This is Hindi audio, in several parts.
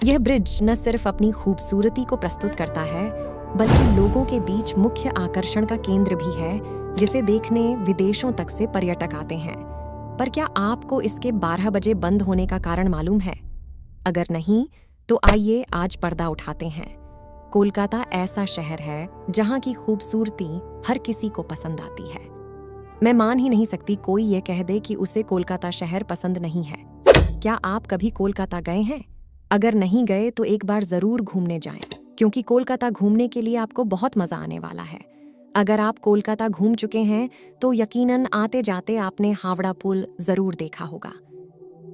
यह ब्रिज न सिर्फ अपनी खूबसूरती को प्रस्तुत करता है, बल्कि लोगों के बीच मुख्य आकर्षण का केंद्र भी है, जिसे देखने विदेशों तक से पर्यटक आते हैं। पर क्या आपको इसके 12 बजे बंद होने का कारण मालूम है? अगर नहीं, तो आइए आज पर्दा उठाते हैं। कोलकाता ऐसा शहर है जहां की खूबसूरती हर किसी को पसंद आती है। मैं मान ही नहीं सकती कोई ये कह दे कि उसे कोलकाता शहर पसंद नहीं है। क्या आप कभी कोलकाता गए हैं? अगर नहीं गए तो एक बार जरूर घूमने जाएं, क्योंकि कोलकाता घूमने के लिए आपको बहुत मजा आने वाला है। अगर आप कोलकाता घूम चुके हैं तो यकीनन आते जाते आपने हावड़ा पुल जरूर देखा होगा।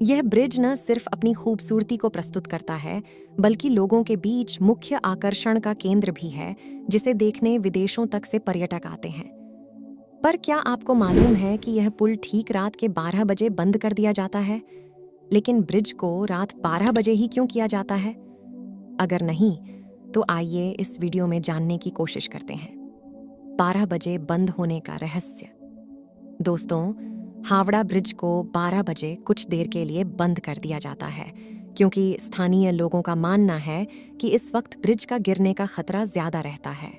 यह ब्रिज न सिर्फ अपनी खूबसूरती को प्रस्तुत करता है, बल्कि लोगों के बीच मुख्य आकर्षण का केंद्र भी है, जिसे देखने विदेशों तक से पर्यटक आते हैं। पर क्या आपको मालूम है कि यह पुल ठीक रात के 12 बजे बंद कर दिया जाता है? लेकिन ब्रिज को रात 12 बजे ही क्यों किया जाता है? अगर नहीं, तो आइए इस वीडियो में जानने की कोशिश करते हैं। 12 बजे बंद होने का रहस्य। दोस्तों, हावड़ा ब्रिज को 12 बजे कुछ देर के लिए बंद कर दिया जाता है, क्योंकि स्थानीय लोगों का मानना है कि इस वक्त ब्रिज का गिरने का खतरा ज्यादा रहता है।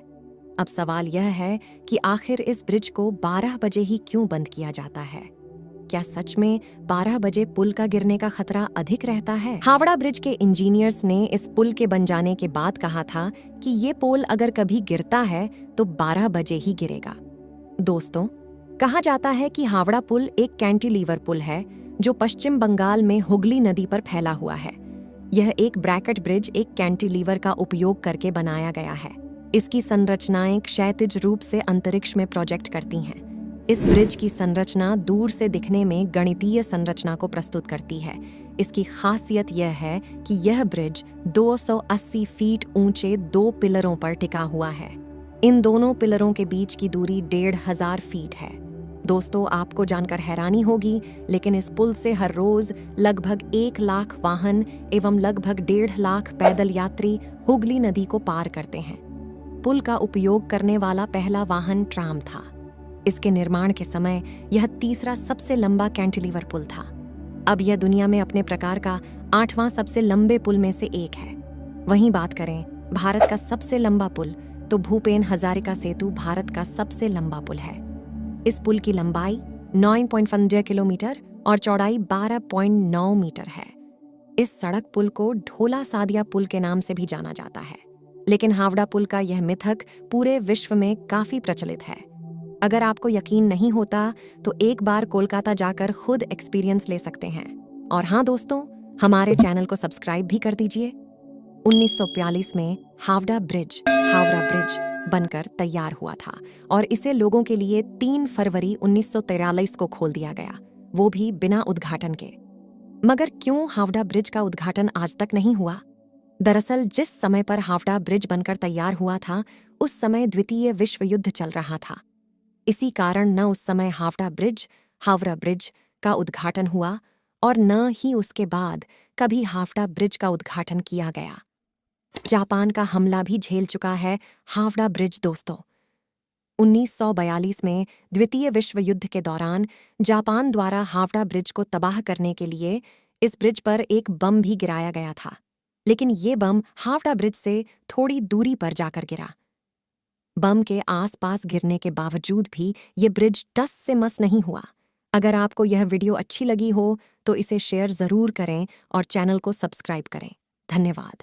अब सवाल यह है कि आखिर इस ब्रिज को 12 बजे ही क्यों बंद किया जाता है? क्या सच में 12 बजे पुल का गिरने का खतरा अधिक रहता है? हावड़ा ब्रिज के इंजीनियर्स ने इस पुल के बन जाने के बाद कहा था कि ये पुल अगर कभी गिरता है तो 12 बजे ही गिरेगा। दोस्तों, कहा जाता है कि हावड़ा पुल एक कैंटिलीवर पुल है जो पश्चिम बंगाल में हुगली नदी पर फैला हुआ है। यह एक ब्रैकेट ब्रिज एक कैंटिलीवर का उपयोग करके बनाया गया है। इसकी संरचनाएं क्षैतिज रूप से अंतरिक्ष में प्रोजेक्ट करती हैं। इस ब्रिज की संरचना दूर से दिखने में गणितीय संरचना को प्रस्तुत करती है। इसकी खासियत यह है कि यह ब्रिज 280 फीट ऊंचे 2 पिलरों पर टिका हुआ है। इन दोनों पिलरों के बीच की दूरी 1500 फीट है। दोस्तों, आपको जानकर हैरानी होगी, लेकिन इस पुल से हर रोज लगभग 1 लाख वाहन एवं लगभग 1.5 लाख पैदल यात्री हुगली नदी को पार करते हैं। पुल का उपयोग करने वाला पहला वाहन ट्राम था। इसके निर्माण के समय यह तीसरा सबसे लंबा कैंटिलीवर पुल था। अब यह दुनिया में अपने प्रकार का 8वां सबसे लंबे पुल में से एक है। वहीं बात करें भारत का सबसे लंबा पुल, तो भूपेन हजारिका सेतु भारत का सबसे लंबा पुल है। इस पुल की लंबाई 9.15 किलोमीटर और चौड़ाई 12.9 मीटर है। इस सड़क पुल को ढोला सादिया पुल के नाम से भी जाना जाता है। लेकिन हावड़ा पुल का यह मिथक पूरे विश्व में काफी प्रचलित है। अगर आपको यकीन नहीं होता तो एक बार कोलकाता जाकर खुद एक्सपीरियंस ले सकते हैं। और हाँ दोस्तों, हमारे चैनल को सब्सक्राइब भी कर दीजिए। 1942 में हावड़ा ब्रिज बनकर तैयार हुआ था और इसे लोगों के लिए 3 फरवरी 1943 को खोल दिया गया, वो भी बिना उद्घाटन के। मगर क्यों हावड़ा ब्रिज का उद्घाटन आज तक नहीं हुआ? दरअसल जिस समय पर हावड़ा ब्रिज बनकर तैयार हुआ था, उस समय द्वितीय विश्व युद्ध चल रहा था। इसी कारण न उस समय हावड़ा ब्रिज का उद्घाटन हुआ और न ही उसके बाद कभी हावड़ा ब्रिज का उद्घाटन किया गया। जापान का हमला भी झेल चुका है हावड़ा ब्रिज। दोस्तों, 1942 में द्वितीय विश्व युद्ध के दौरान जापान द्वारा हावड़ा ब्रिज को तबाह करने के लिए इस ब्रिज पर एक बम भी गिराया गया था। लेकिन ये बम हावड़ा ब्रिज से थोड़ी दूरी पर जाकर गिरा। बम के आसपास गिरने के बावजूद भी ये ब्रिज टस से मस नहीं हुआ। अगर आपको यह वीडियो अच्छी लगी हो तो इसे शेयर जरूर करें और चैनल को सब्सक्राइब करें। धन्यवाद।